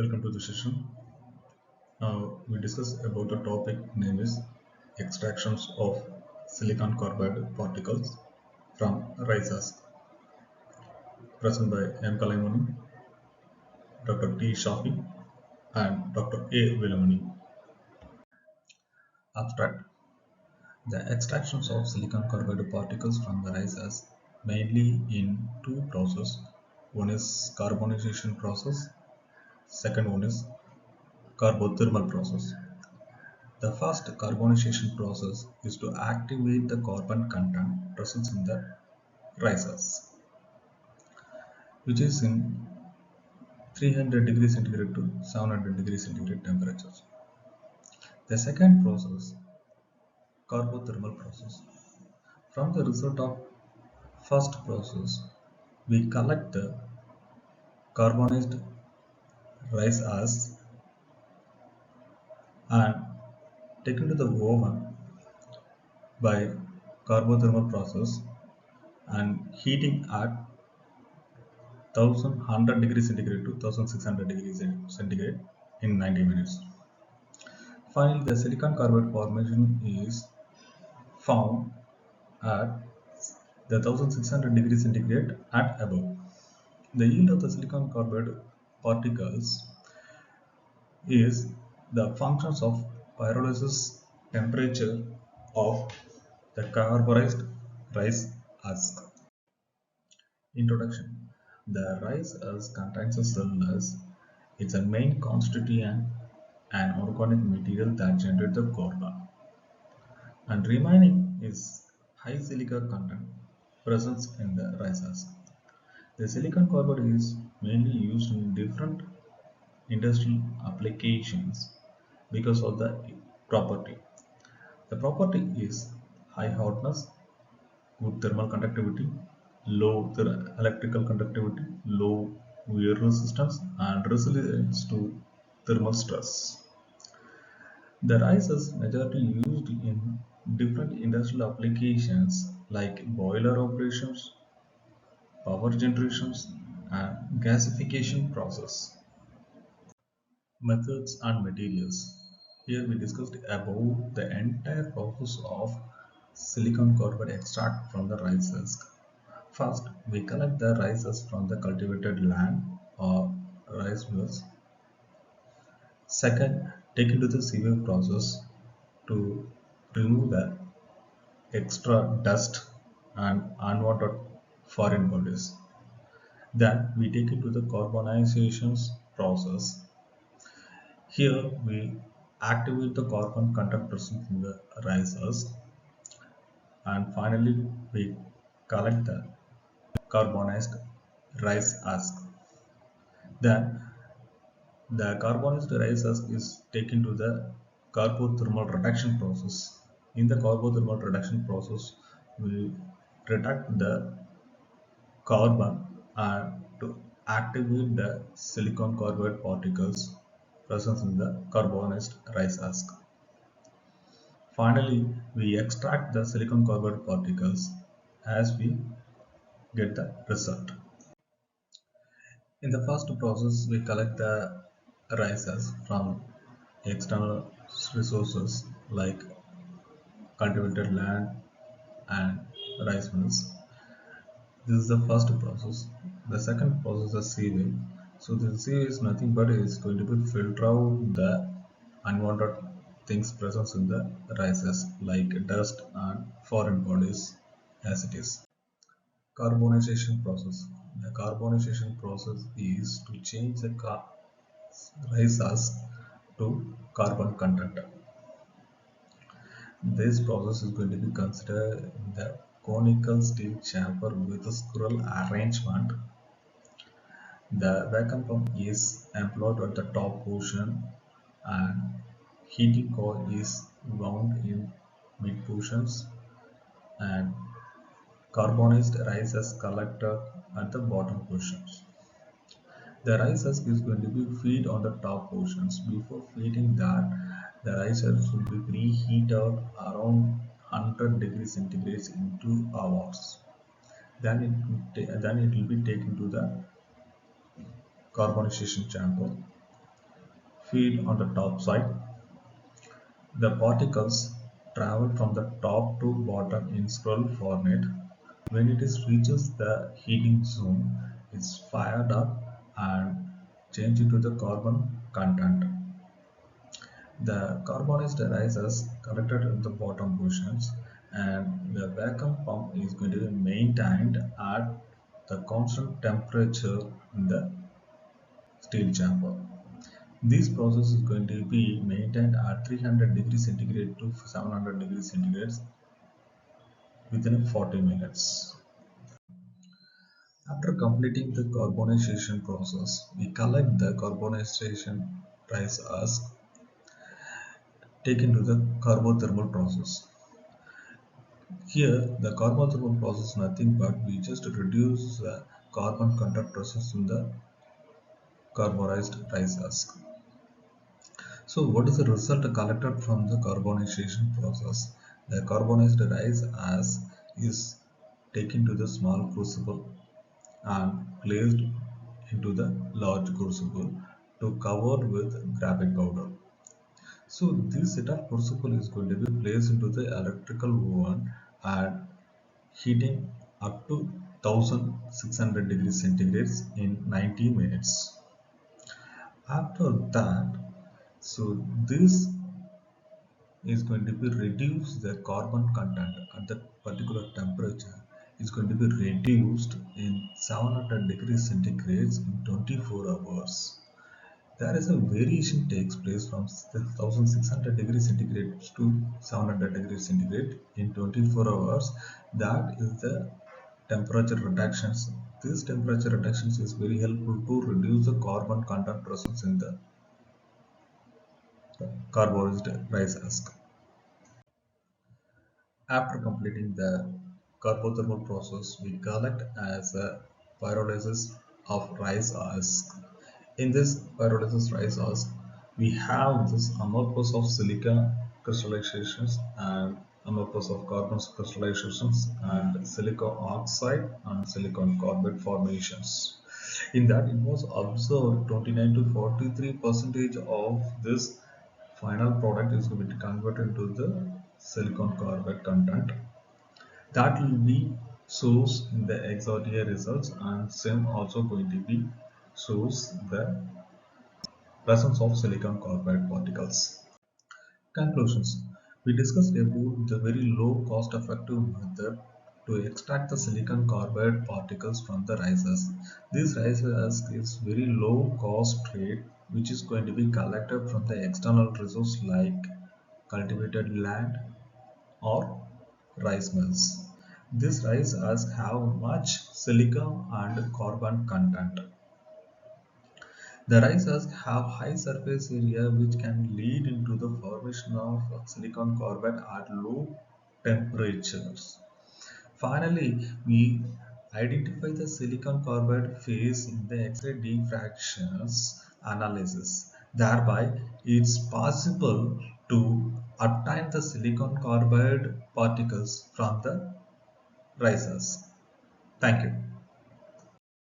Welcome to the session. Now we discuss about the topic name is extractions of silicon carbide particles from Rice Husk. Present by M. Kalaimani, Dr. T. Shafi and Dr. A. Vilamani. Abstract. The extractions of silicon carbide particles from the rice husk mainly in two processes. One is carbonization process, second one is carbothermal process. The first carbonization process is to activate the carbon content present in the rice husk, which is in 300 degrees centigrade to 700 degrees centigrade temperatures. The second process, carbothermal process. From the result of first process, we collect the carbonized rice husk and taken to the oven by carbothermal process and heating at 1100 degrees centigrade to 1600 degrees centigrade in 90 minutes. Finally, the silicon carbide formation is found at the 1600 degrees centigrade and above. The yield of the silicon carbide particles is the functions of pyrolysis temperature of the carbonized rice husk. Introduction. The rice husk contains a cellulose. It's a main constituent and organic material that generates the carbon. And remaining is high silica content present in the rice husk. The silicon carbide is mainly used in different industrial applications because of the property. The property is high hardness, good thermal conductivity, low electrical conductivity, low wear resistance, and resilience to thermal stress. The rice is majorly used in different industrial applications like boiler operations, power generations, and gasification process. Methods and materials. Here we discussed about the entire process of silicon carbide extract from the rice husk. First, we collect the rice husk from the cultivated land or rice mills. Second, take into the sieve process to remove the extra dust and unwanted foreign bodies. Then we take into the carbonization process. Here we activate the carbon content present in the rice husk, and finally we collect the carbonized rice husk. Then the carbonized rice husk is taken to the carbothermal reduction process. In the carbothermal reduction process, we reduct the carbon and to activate the silicon carbide particles present in the carbonized rice husk. Finally, we extract the silicon carbide particles as we get the result. In the first process, we collect the rice husk from external resources like cultivated land and rice mills. This is the first process. The second process is sieving. So the sieve is nothing but is going to be filter out the unwanted things present in the rice husk like dust and foreign bodies as it is. Carbonization process. The carbonization process is to change the rice husk to carbon content. This process is going to be considered in the conical steel chamber with a scroll arrangement. The vacuum pump is employed at the top portion and heating coil is wound in mid portions and carbonized rice husk collector at the bottom portions. The rice husk is going to be feed on the top portions. Before feeding that, the rice husk will be preheated around 100 degrees centigrade in 2 hours. Then it will be taken to the carbonization chamber. feed on the top side. The particles travel from the top to bottom in scroll format. When it is reaches the heating zone, it's fired up and changed into the carbon content. The carbonized rice is collected at the bottom portions and the vacuum pump is going to be maintained at the constant temperature in the steel chamber. This process is going to be maintained at 300 degrees centigrade to 700 degrees centigrade within 40 minutes. After completing the carbonization process, we collect the carbonization rice husk taken to the carbothermal process. Here, the carbothermal process is nothing but we just reduce the carbon content process in the carbonized rice husk. So, what is the result collected from the carbonization process? The carbonized rice husk is taken to the small crucible and placed into the large crucible to cover with graphite powder. So this set of crucible is going to be placed into the electrical oven and heating up to 1600 degrees centigrade in 90 minutes. After that, so this is going to be reduce the carbon content at that particular temperature is going to be reduced in 700 degrees centigrade in 24 hours. There is a variation takes place from 1600 degrees centigrade to 700 degrees centigrade in 24 hours. That is the temperature reductions. This temperature reductions is very helpful to reduce the carbon content presence in the carbonized rice husk. After completing the carbothermal process, we collect as a pyrolysis of rice husk. In this pyrolysis rice husk, we have this amorphous of silica crystallizations and amorphous of carbon crystallizations and silicon oxide and silicon carbide formations. In that, it was observed 29 to 43 percentage of this final product is going to be converted into the silicon carbide content. That will be shows in the XRDA results and same also going to be shows the presence of silicon carbide particles. Conclusions. We discussed about the very low cost effective method to extract the silicon carbide particles from the rice husk. This rice husk is very low cost trade which is going to be collected from the external resource like cultivated land or rice mills. This rice husk have much silicon and carbon content. The rice husks have high surface area which can lead into the formation of silicon carbide at low temperatures. Finally, we identify the silicon carbide phase in the X-ray diffractions analysis. Thereby, it's possible to obtain the silicon carbide particles from the rice husk. Thank you.